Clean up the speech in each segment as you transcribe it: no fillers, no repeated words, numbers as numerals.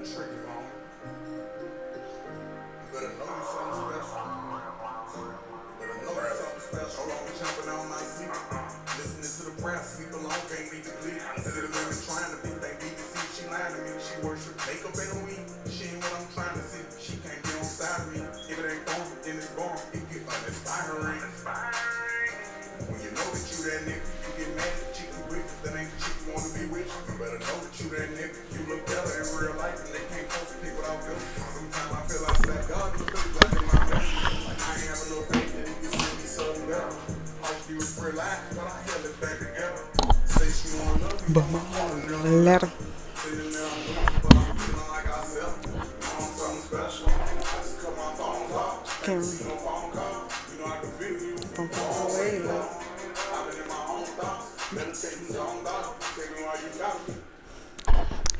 Tricky on. Better know you something special. Better know you something special. Don't be jumping on my seat. Listening to the rap, sleep alone, can't be depleted. City women trying to think they need to see. She lying to me. She worship makeup in a week. She ain't what I'm trying to see. She can't get on side of me. If it ain't gone, then it's gone. It get uninspiring. When you know that you that nigga, you get mad at chicken quick. That ain't the chick you wanna be with. You better know that you that nigga. You look better in real life, and they can't post people without feeling. Sometimes I feel like slap God, you feel like in my mess. Like I ain't have a little faith that he can send me something better. All you do is pray life, but I held it back together. Say she wanna love me, but my heart is never Letter. sitting there, I'm doing, but I'm feeling like I self. I'm on something special. I just cut my phone off. Can't see no phone call. You know I can feel you. From far away, look. I've been in my own thoughts. Meditating on God. Take me while you got me.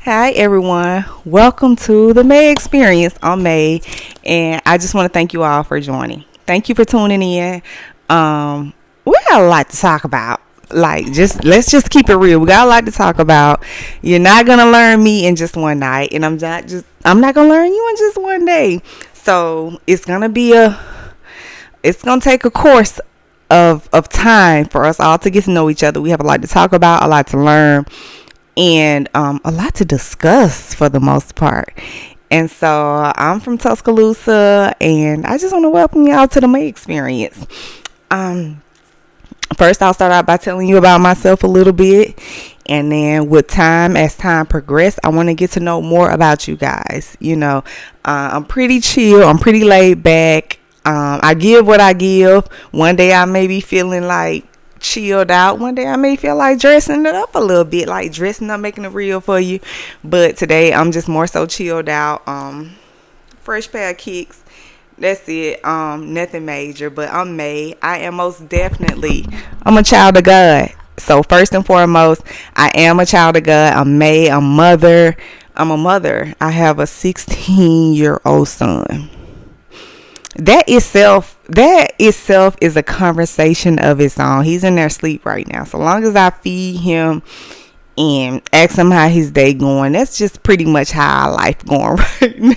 Hi everyone, welcome to the Maye experience. I'm Maye, and I just want to thank you all for joining. Thank you for tuning in. We got a lot to talk about. Let's just keep it real. We got a lot to talk about. You're not gonna learn me in just one night, and I'm not gonna learn you in just one day. So it's gonna take a course of time for us all to get to know each other. We have a lot to talk about, a lot to learn, and a lot to discuss for the most part. And so I'm from Tuscaloosa, and I just want to welcome y'all to the Maye experience. First, I'll start out by telling you about myself a little bit, and then as time progresses, I want to get to know more about you guys. I'm pretty chill. I'm pretty laid back. I give what I give. One day I may be feeling like chilled out. One day I may feel like dressing it up a little bit, like dressing up, making it real for you. But today I'm just more so chilled out. Fresh pair of kicks. That's it. Nothing major, but I'm Maye. I'm a child of God. So first and foremost, I am a child of God. I'm Maye. I'm a mother. I have a 16-year-old son. That itself is a conversation of its own. He's in there asleep right now. So long as I feed him and ask him how his day going, that's just pretty much how our life going right now.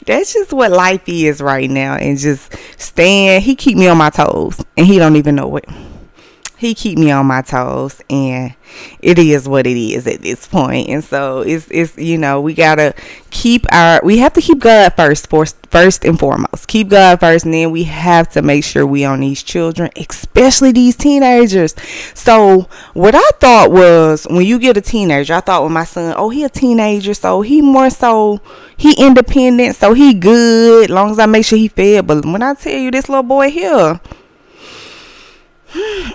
That's just what life is right now. And just he keep me on my toes, and he don't even know it. He keep me on my toes, and it is what it is at this point. And so it's we have to keep God first and foremost. Keep God first, and then we have to make sure we on these children, especially these teenagers. So what I thought was, when you get a teenager, I thought with my son, he a teenager, so he independent, so he good, long as I make sure he fed. But when I tell you, this little boy here,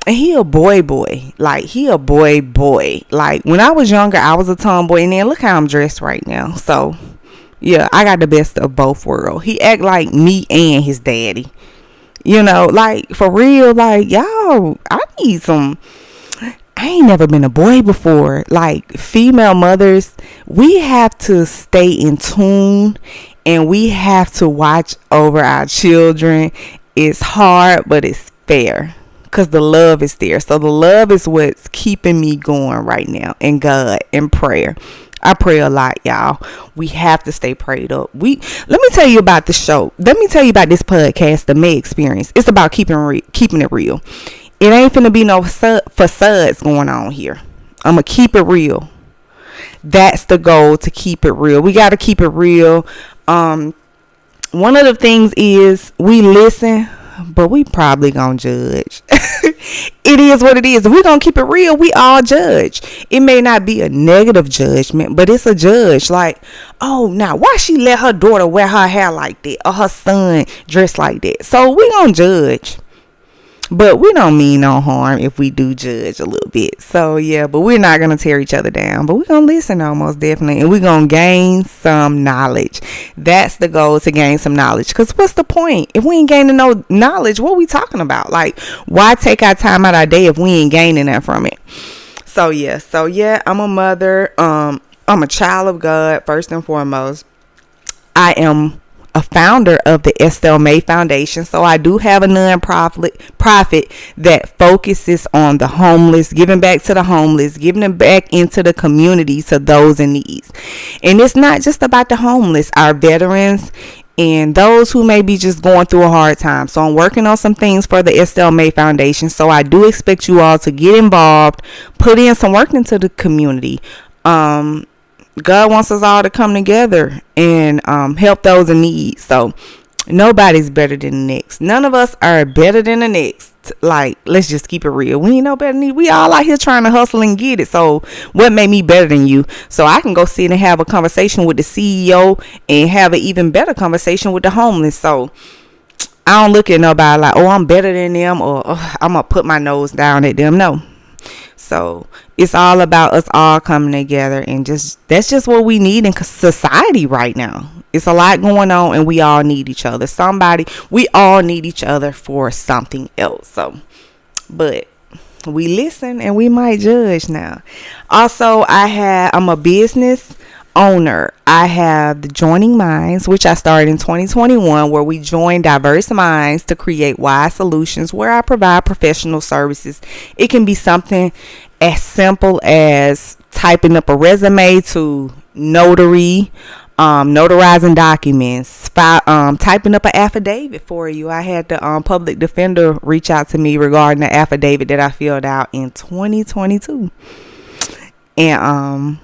and he a boy. Like, he a boy. Like, when I was younger, I was a tomboy, and then look how I'm dressed right now. So yeah, I got the best of both worlds. He act like me and his daddy. Like, for real. Like, y'all, I ain't never been a boy before. Like, female mothers, we have to stay in tune, and we have to watch over our children. It's hard, but it's fair, because the love is there. So the love is what's keeping me going right now. And God, and prayer. I pray a lot, y'all. We have to stay prayed up. Let me tell you about the show. Let me tell you about this podcast, the Maye experience. It's about keeping it real. It ain't finna be no facades going on here. I'm gonna keep it real. That's the goal, to keep it real. We got to keep it real. One of the things is, we listen, but we probably gonna judge. It is what it is. If we're gonna keep it real, we all judge. It may not be a negative judgment, but it's a judge. Like, now why she let her daughter wear her hair like that, or her son dress like that? So we gonna judge, but we don't mean no harm if we do judge a little bit. So yeah, but we're not gonna tear each other down, but we're gonna listen, almost definitely, and we're gonna gain some knowledge. That's the goal, to gain some knowledge. Because what's the point if we ain't gaining no knowledge? What we talking about? Like, why take our time out our day if we ain't gaining that from it? So yeah, I'm a mother. I'm a child of God first and foremost. I am a founder of the Estelle May Foundation. So I do have a non-profit that focuses on the homeless, giving back to the homeless, giving them back into the community to those in need. And it's not just about the homeless, our veterans and those who may be just going through a hard time. So I'm working on some things for the Estelle May Foundation. So I do expect you all to get involved, put in some work into the community. God wants us all to come together and help those in need. So nobody's better than the next. None of us are better than the next. Like, let's just keep it real. We ain't no better than you. We all out here trying to hustle and get it. So what made me better than you? So I can go sit and have a conversation with the CEO and have an even better conversation with the homeless. So I don't look at nobody like, oh, I'm better than them, or oh, I'm going to put my nose down at them. No. So it's all about us all coming together, and that's just what we need in society right now. It's a lot going on, and we all need each other. We all need each other for something else. So, but we listen and we might judge now. Also, I'm a business owner. I have the Joining Minds, which I started in 2021, where we join diverse minds to create wise solutions where I provide professional services. It can be something as simple as typing up a resume to notary, notarizing documents, typing up an affidavit for you. I had the public defender reach out to me regarding the affidavit that I filled out in 2022. And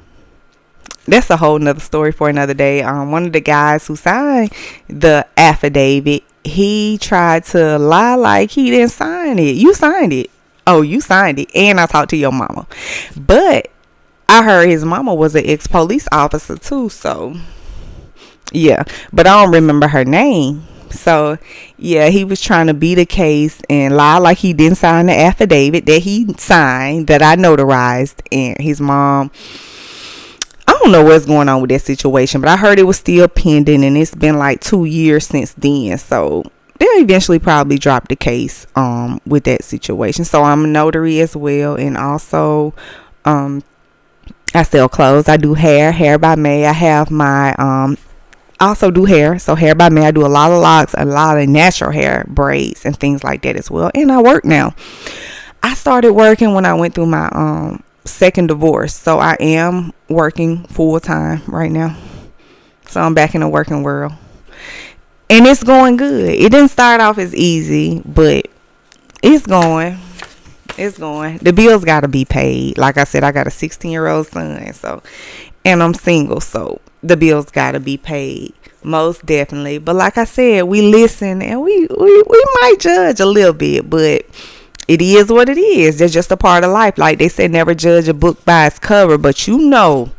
that's a whole nother story for another day. One of the guys who signed the affidavit, he tried to lie like he didn't sign it. You signed it. Oh, you signed it. And I talked to your mama. But I heard his mama was an ex-police officer too. So, yeah. But I don't remember her name. So, yeah, he was trying to beat a case and lie like he didn't sign the affidavit that he signed, that I notarized. And his mom, I don't know what's going on with that situation, but I heard it was still pending, and it's been like 2 years since then. So they'll eventually probably drop the case with that situation. So I'm a notary as well, and also I sell clothes. I do hair by Maye. I have my also do hair. So hair by Maye, I do a lot of locks, a lot of natural hair, braids and things like that as well. And I work now. I started working when I went through my second divorce, so I am working full time right now. So I'm back in the working world, and it's going good. It didn't start off as easy, but it's going. The bills got to be paid. Like I said, I got a 16-year-old son, so, and I'm single, so the bills got to be paid, most definitely. But like I said, we listen, and we might judge a little bit, but it is what it is. That's just a part of life. Like they say, never judge a book by its cover. But you know,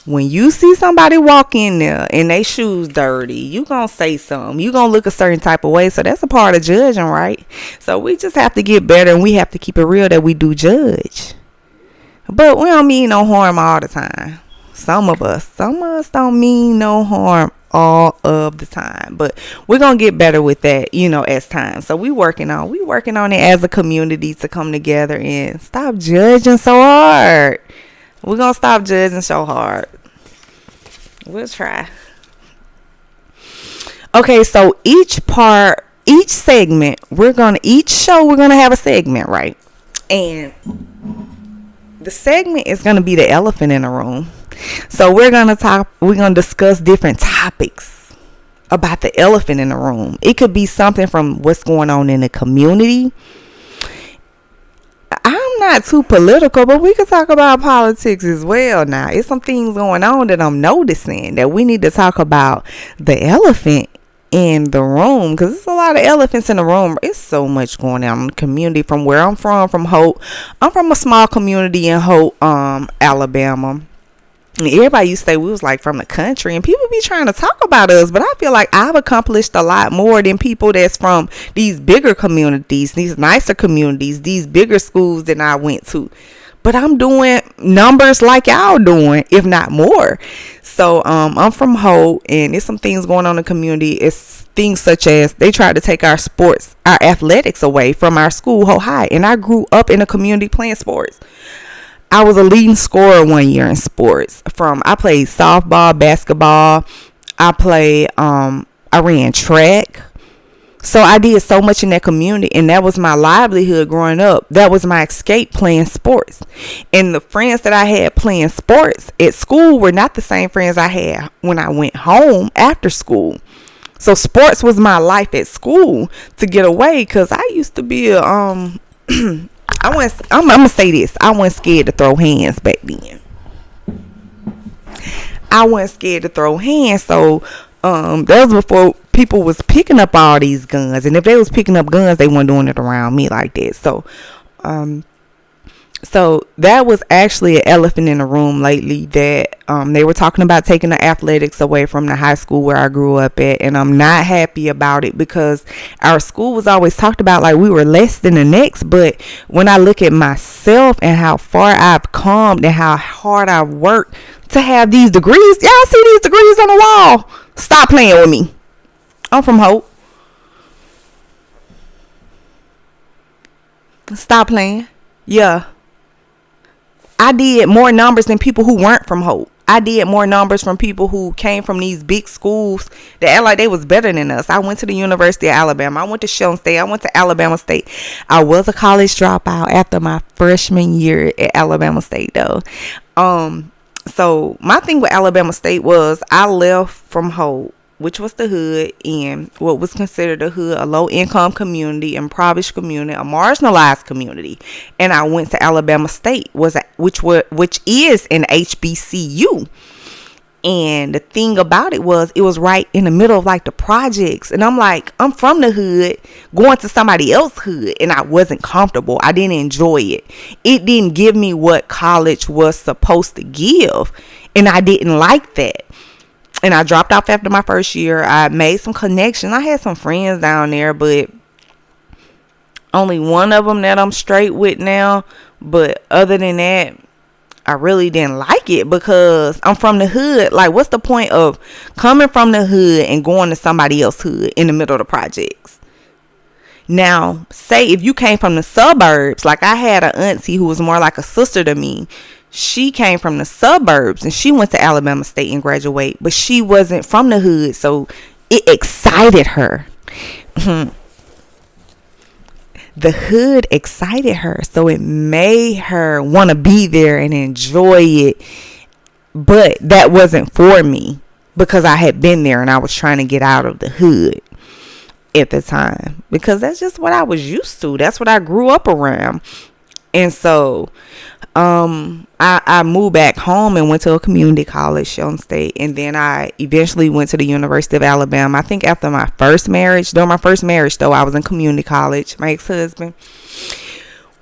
when you see somebody walk in there and they shoes dirty, you gonna say something. You gonna look a certain type of way. So that's a part of judging, right? So we just have to get better, and we have to keep it real that we do judge. But we don't mean no harm all the time. Some of us don't mean no harm all of the time, but we're gonna get better with that, as time. So we working on it as a community to come together and stop judging so hard. We're gonna stop judging so hard. We'll try. Okay, so each segment, each show we're gonna have a segment, right? And the segment is gonna be the elephant in the room. So we're gonna discuss different topics about the elephant in the room. It could be something from what's going on in the community. I'm not too political, but we could talk about politics as well now. It's some things going on that I'm noticing that we need to talk about the elephant in the room, because there's a lot of elephants in the room. It's so much going on in the community. From where I'm from Hope. I'm from a small community in Hope, Alabama. And everybody used to say we was like from the country, and people be trying to talk about us, but I feel like I've accomplished a lot more than people that's from these bigger communities, these nicer communities, these bigger schools than I went to. But I'm doing numbers like y'all doing, if not more. So I'm from Hope, and there's some things going on in the community. It's things such as they tried to take our athletics away from our school, Hope High, and I grew up in a community playing sports. I was a leading scorer one year in sports. I played softball, basketball. I ran track. So I did so much in that community, and that was my livelihood growing up. That was my escape, playing sports. And the friends that I had playing sports at school were not the same friends I had when I went home after school. So sports was my life at school to get away, because I used to be I'm gonna say this, I wasn't scared to throw hands back then. I wasn't scared to throw hands. So that was before people was picking up all these guns, and if they was picking up guns, they weren't doing it around me like that. So that was actually an elephant in the room lately, that they were talking about taking the athletics away from the high school where I grew up at, and I'm not happy about it, because our school was always talked about like we were less than the next. But when I look at myself and how far I've come and how hard I've worked to have these degrees, y'all see these degrees on the wall? Stop playing with me. I'm from Hope. Stop playing. Yeah. I did more numbers than people who weren't from Hope. I did more numbers from people who came from these big schools that act like they was better than us. I went to the University of Alabama. I went to Shelton State. I went to Alabama State. I was a college dropout after my freshman year at Alabama State, though. So my thing with Alabama State was I left from Hope, which was the hood, in what was considered a hood, a low-income community, impoverished community, a marginalized community, and I went to Alabama State, which is an HBCU. And the thing about it was right in the middle of like the projects, and I'm like, I'm from the hood going to somebody else's hood, and I wasn't comfortable. I didn't enjoy it. It didn't give me what college was supposed to give, and I didn't like that. And I dropped off after my first year. I made some connections. I had some friends down there, but only one of them that I'm straight with now. But other than that, I really didn't like it, because I'm from the hood. Like, what's the point of coming from the hood and going to somebody else's hood in the middle of the projects? Now, say if you came from the suburbs, like I had an auntie who was more like a sister to me. She came from the suburbs and she went to Alabama State and graduated, but she wasn't from the hood, so it excited her. The hood excited her, so it made her want to be there and enjoy it. But that wasn't for me, because I had been there and I was trying to get out of the hood at the time, because that's just what I was used to. That's what I grew up around. And so I moved back home and went to a community college, Shelton State, and then I eventually went to the University of Alabama. I think after my first marriage, during my first marriage though, I was in community college. My ex-husband,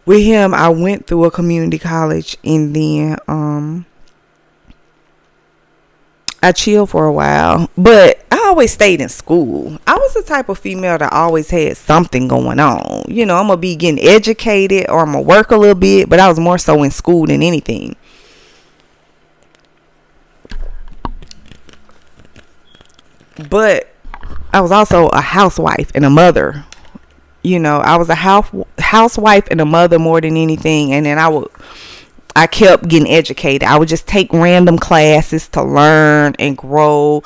with him, I went through a community college, and then I chilled for a while, but I always stayed in school. I was the type of female that always had something going on. You know, I'm going to be getting educated, or I'm going to work a little bit, but I was more so in school than anything. But I was also a housewife and a mother. You know, I was a housewife and a mother more than anything, and then I kept getting educated. I would just take random classes to learn and grow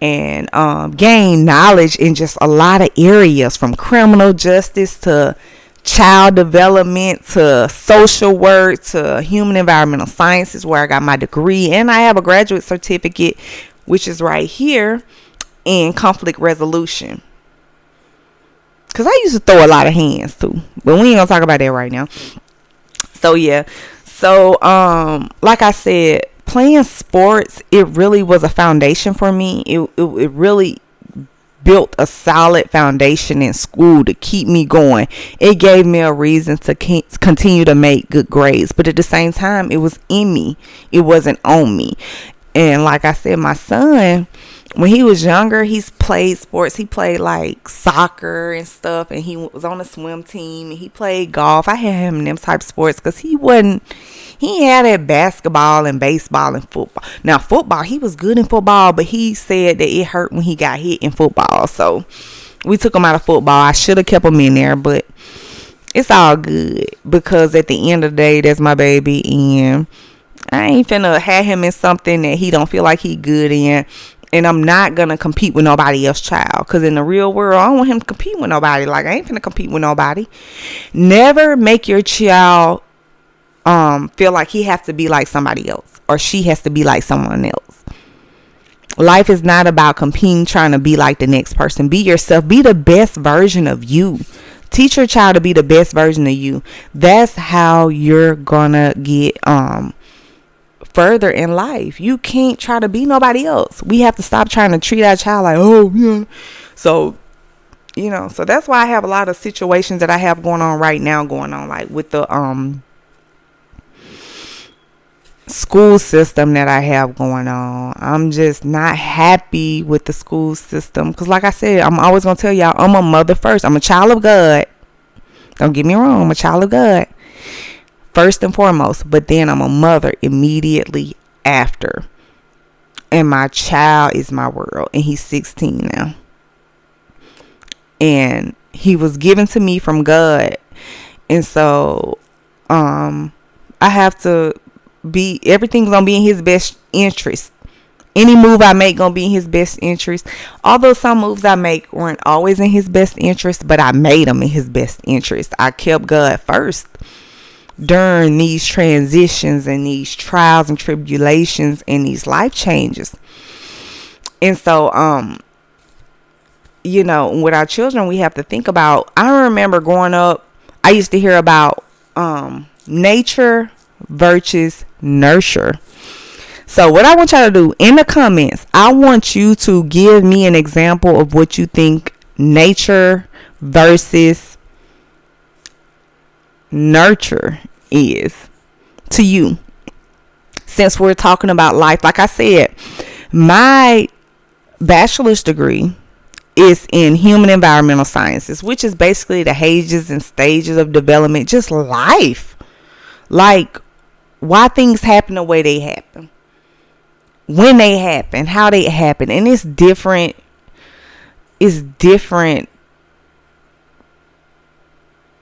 and gain knowledge in just a lot of areas, from criminal justice to child development to social work to human environmental sciences, where I got my degree, and I have a graduate certificate, which is right here, in conflict resolution. Because I used to throw a lot of hands too, but we ain't gonna talk about that right now. So yeah. So, like I said, playing sports, it really was a foundation for me. It really built a solid foundation in school to keep me going. It gave me a reason to continue to make good grades. But at the same time, it was in me. It wasn't on me. And like I said, my son, when he was younger, he's played sports. He played like soccer and stuff, and he was on a swim team, and he played golf. I had him in them type of sports because he had that basketball and baseball and football. Now football, he was good in football, but he said that it hurt when he got hit in football, so we took him out of football. I should have kept him in there, but it's all good, because at the end of the day, that's my baby, and I ain't finna have him in something that he don't feel like he good in. And I'm not going to compete with nobody else's child. Because in the real world, I don't want him to compete with nobody. Like, I ain't finna compete with nobody. Never make your child feel like he has to be like somebody else. Or she has to be like someone else. Life is not about competing, trying to be like the next person. Be yourself. Be the best version of you. Teach your child to be the best version of you. That's how you're gonna get further in life. You can't try to be nobody else. We have to stop trying to treat our child like, oh, yeah. So, so that's why I have a lot of situations that I have going on right now, like with the school system that I have going on. I'm just not happy with the school system because, like I said, I'm always gonna tell y'all, I'm a mother first. I'm a child of God. Don't get me wrong, I'm a child of God first and foremost, but then I'm a mother immediately after. And my child is my world, and he's 16 now, and he was given to me from God. And so I have to be, everything's gonna be in his best interest. Any move I make gonna be in his best interest. Although some moves I make weren't always in his best interest, but I made them in his best interest. I kept God first during these transitions and these trials and tribulations and these life changes. And so with our children, we have to think about, I remember growing up, I used to hear about nature versus nurture. So what I want y'all to do in the comments, I want you to give me an example of what you think nature versus nurture is to you. Since we're talking about life, like I said, my bachelor's degree is in human environmental sciences, which is basically the ages and stages of development, just life. Like why things happen the way they happen, when they happen, how they happen. And it's different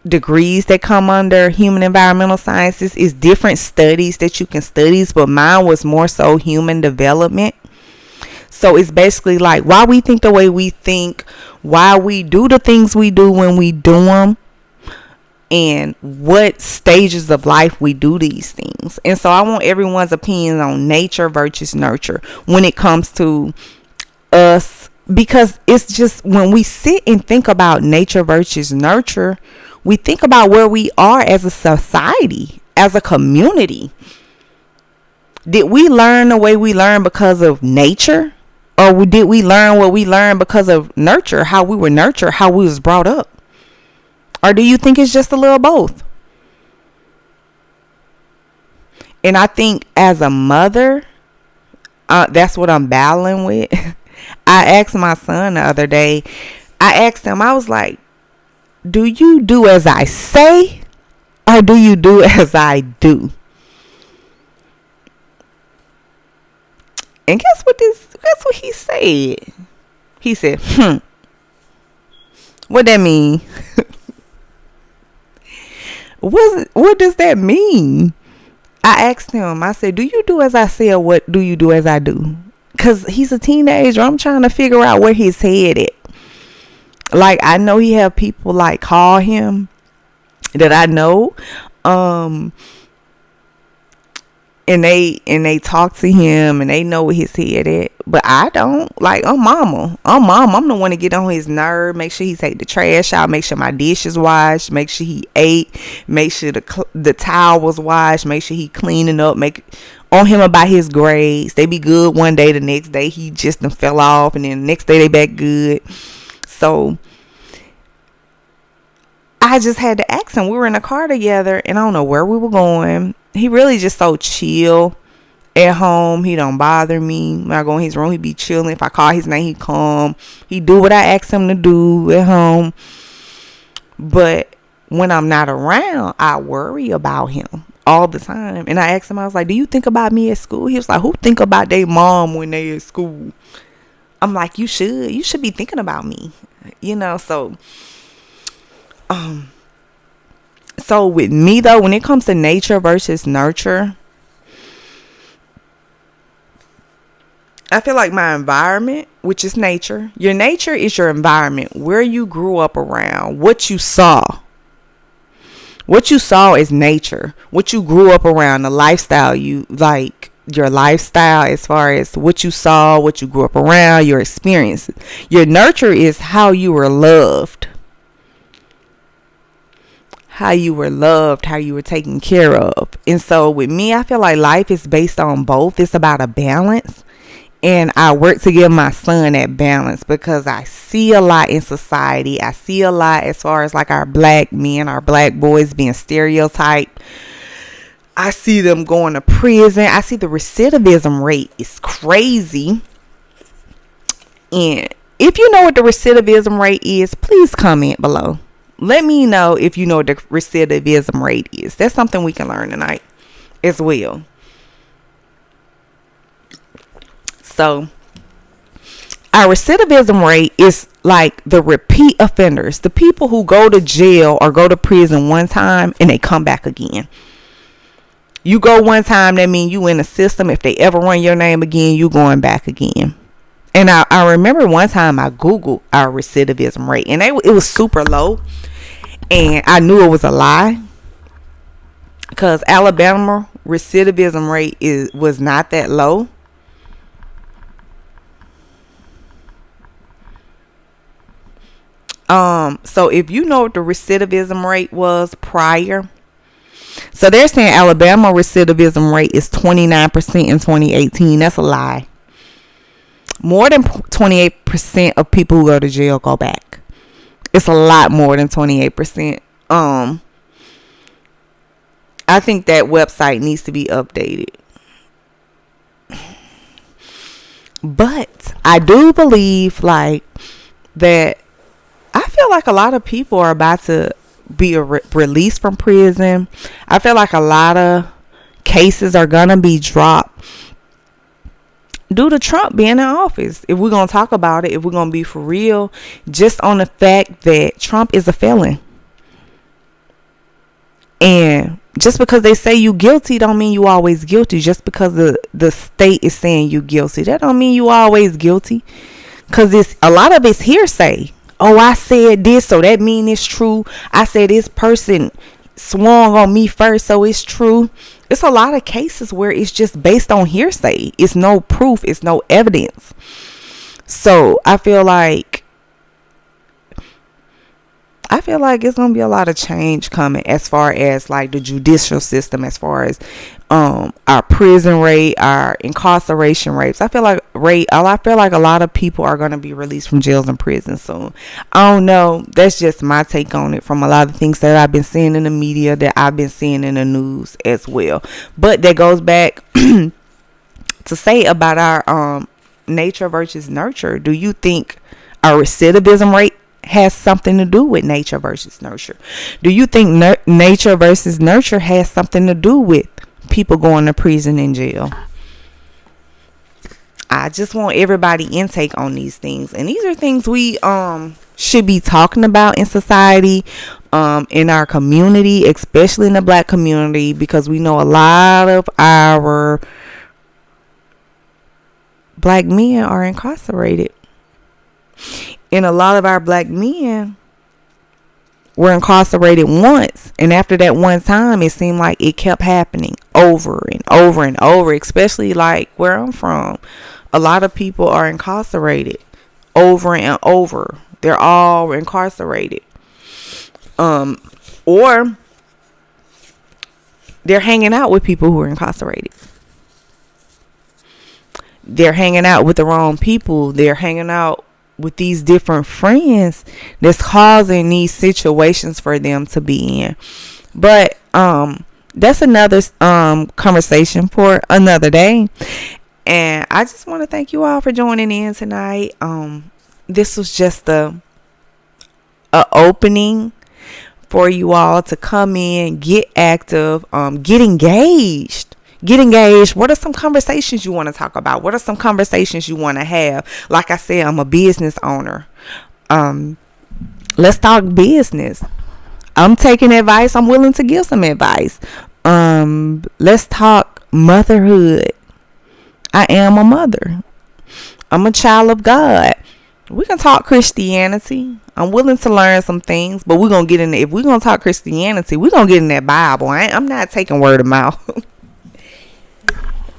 degrees that come under human environmental sciences. Is different studies that you can study, but mine was more so human development. So it's basically like why we think the way we think, why we do the things we do when we do them, and what stages of life we do these things. And so I want everyone's opinion on nature versus nurture when it comes to us, because it's just when we sit and think about nature versus nurture, we think about where we are as a society, as a community. Did we learn the way we learn because of nature? Or did we learn what we learned because of nurture, how we were nurtured, how we was brought up? Or do you think it's just a little both? And I think as a mother, that's what I'm battling with. I asked my son the other day, I was like, do you do as I say or do you do as I do? And guess what he said? He said, what that mean? What does that mean? I asked him, I said, do you do as I say or what do you do as I do? Because he's a teenager. I'm trying to figure out where his head at. Like, I know he have people like call him that I know. And they talk to him and they know where his head at. But I don't. Like, I'm mama. I'm the one to get on his nerve. Make sure he take the trash out. Make sure my dishes washed. Make sure he ate. Make sure the towel was washed. Make sure he cleaning up. Make on him about his grades. They be good one day. The next day he just done fell off. And then the next day they back good. So I just had to ask him. We were in a car together and I don't know where we were going. He really just so chill at home. He don't bother me. When I go in his room, he be chilling. If I call his name, he come. He do what I ask him to do at home. But when I'm not around, I worry about him all the time. And I asked him, I was like, do you think about me at school? He was like, who think about their mom when they at school? I'm like, you should be thinking about me. So with me though, when it comes to nature versus nurture, I feel like my environment, which is nature. Your nature is your environment, where you grew up around, what you saw. What you saw is nature. What you grew up around, the lifestyle you like, your lifestyle as far as what you saw, what you grew up around, your experiences. Your nurture is how you were loved. How you were loved, how you were taken care of. And so with me, I feel like life is based on both. It's about a balance. And I work to give my son that balance because I see a lot in society. I see a lot as far as like our black men, our black boys being stereotyped. I see them going to prison. I see the recidivism rate is crazy. And if you know what the recidivism rate is, please comment below. Let me know if you know what the recidivism rate is. That's something we can learn tonight as well. So our recidivism rate is like the repeat offenders, the people who go to jail or go to prison one time and they come back again. You go one time, that means you in the system. If they ever run your name again, you going back again. And I remember one time I Googled our recidivism rate and it was super low. And I knew it was a lie because Alabama recidivism rate was not that low. So if you know what the recidivism rate was prior, so they're saying Alabama recidivism rate is 29% in 2018. That's a lie. More than 28% of people who go to jail go back. It's a lot more than 28%. I think that website needs to be updated. But I do believe like that. I feel like a lot of people are about to be released from prison. I feel like a lot of cases are going to be dropped due to Trump being in office. If we're going to talk about it, if we're going to be for real, just on the fact that Trump is a felon. And just because they say you guilty don't mean you always guilty. Just because the state is saying you guilty, that don't mean you always guilty. Because it's a lot of it's hearsay. Oh, I said this, so that mean it's true. I said this person swung on me first, so it's true. It's a lot of cases where it's just based on hearsay. It's no proof. It's no evidence. So I feel like it's going to be a lot of change coming as far as like the judicial system, as far as our prison rate, our incarceration rates. I feel like a lot of people are going to be released from jails and prisons soon. I don't know. That's just my take on it from a lot of things that I've been seeing in the media, that I've been seeing in the news as well. But that goes back to say about our nature versus nurture. Do you think our recidivism rate has something to do with nature versus nurture? Do you think nature versus nurture has something to do with people going to prison and jail? I just want everybody intake on these things, and these are things we should be talking about in society, in our community, especially in the black community, because we know a lot of our black men are incarcerated. And a lot of our black men were incarcerated once. And after that one time, it seemed like it kept happening over and over and over. Especially like where I'm from. A lot of people are incarcerated over and over. They're all incarcerated. Or they're hanging out with people who are incarcerated. They're hanging out with the wrong people. They're hanging out with these different friends that's causing these situations for them to be in. But that's another conversation for another day. And I just want to thank you all for joining in tonight. This was just a opening for you all to come in, get active, get engaged. Get engaged. What are some conversations you want to talk about? What are some conversations you want to have? Like I said, I'm a business owner. Let's talk business. I'm taking advice. I'm willing to give some advice. Let's talk motherhood. I am a mother. I'm a child of God. We can talk Christianity. I'm willing to learn some things, but we're gonna get in. If we're gonna talk Christianity, we're gonna get in that Bible. I'm not taking word of mouth.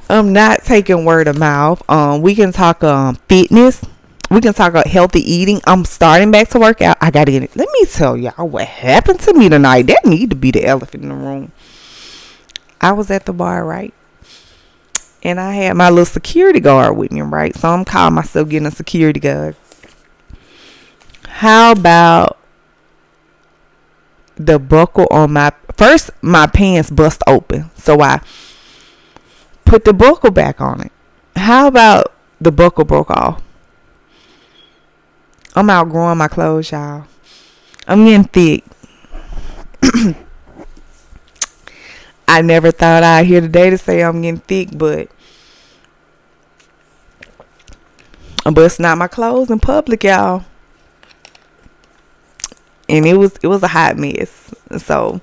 I'm not taking word of mouth. We can talk fitness. We can talk about healthy eating. I'm starting back to work out. I gotta get it. Let me tell y'all what happened to me tonight. That need to be the elephant in the room. I was at the bar, right? And I had my little security guard with me, right? So I'm calling myself getting a security guard. How about the buckle on my pants bust open, so I put the buckle back on it. How about the buckle broke off? I'm outgrowing my clothes, y'all. I'm getting thick. I never thought I'd hear today to say I'm getting thick, but I'm busting out my clothes in public, y'all. And it was a hot mess. So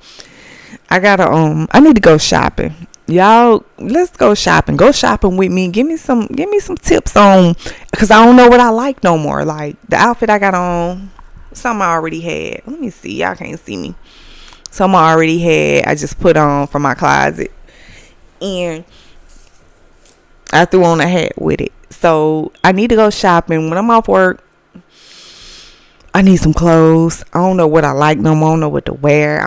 I need to go shopping. Y'all, let's go shopping. Go shopping with me. Give me some tips on, because I don't know what I like no more. Like the outfit I got on, something I already had. Let me see. Y'all can't see me. Something I already had. I just put on from my closet, and I threw on a hat with it. So I need to go shopping. When I'm off work, I need some clothes. I don't know what I like no more. I don't know what to wear.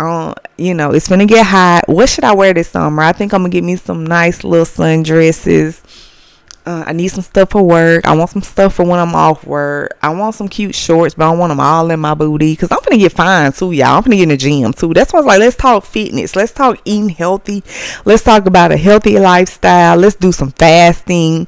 It's gonna get hot. What should I wear this summer? I think I'm gonna get me some nice little sundresses. I need some stuff for work. I want some stuff for when I'm off work. I want some cute shorts, but I don't want them all in my booty, because I'm gonna get fine too, y'all. I'm gonna get in the gym too. That's why I was like, let's talk fitness. Let's talk eating healthy. Let's talk about a healthy lifestyle. Let's do some fasting.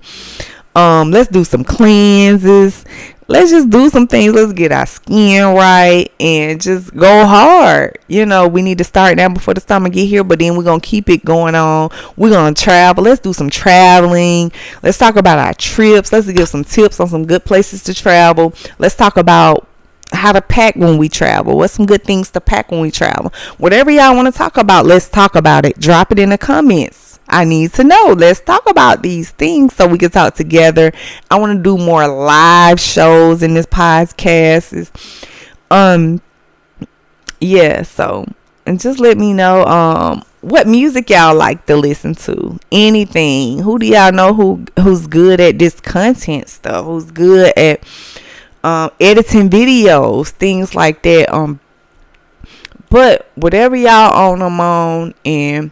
Let's do some cleanses. Let's just do some things. Let's get our skin right and just go hard. We need to start now before the summer get here, but then we're going to keep it going on. We're going to travel. Let's do some traveling. Let's talk about our trips. Let's give some tips on some good places to travel. Let's talk about how to pack when we travel. What's some good things to pack when we travel? Whatever y'all want to talk about, let's talk about it. Drop it in the comments. I need to know. Let's talk about these things so we can talk together. I want to do more live shows in this podcast. So, and just let me know what music y'all like to listen to. Anything. Who do y'all know who's good at this content stuff? Who's good at editing videos, things like that. But whatever y'all on them on, and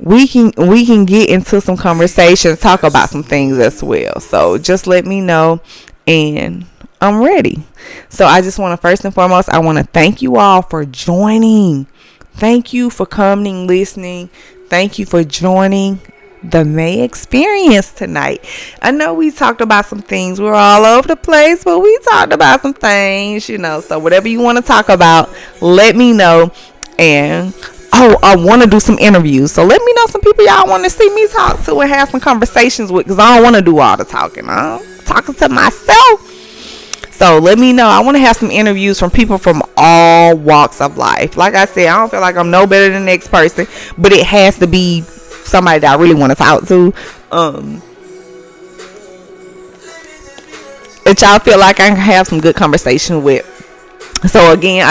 we can get into some conversations, talk about some things as well. So just let me know, and I'm ready. So I just want to, first and foremost, I want to thank you all for joining. Thank you for coming, listening. Thank you for joining the Maye experience tonight. I know we talked about some things. We're all over the place, but we talked about some things, so whatever you want to talk about, let me know. And I want to do some interviews, so let me know some people y'all want to see me talk to and have some conversations with, because I don't want to do all the talking. I'm talking to myself. So let me know. I want to have some interviews from people from all walks of life. Like I said, I don't feel like I'm no better than the next person, but it has to be somebody that I really want to talk to. That y'all feel like I can have some good conversation with. So again,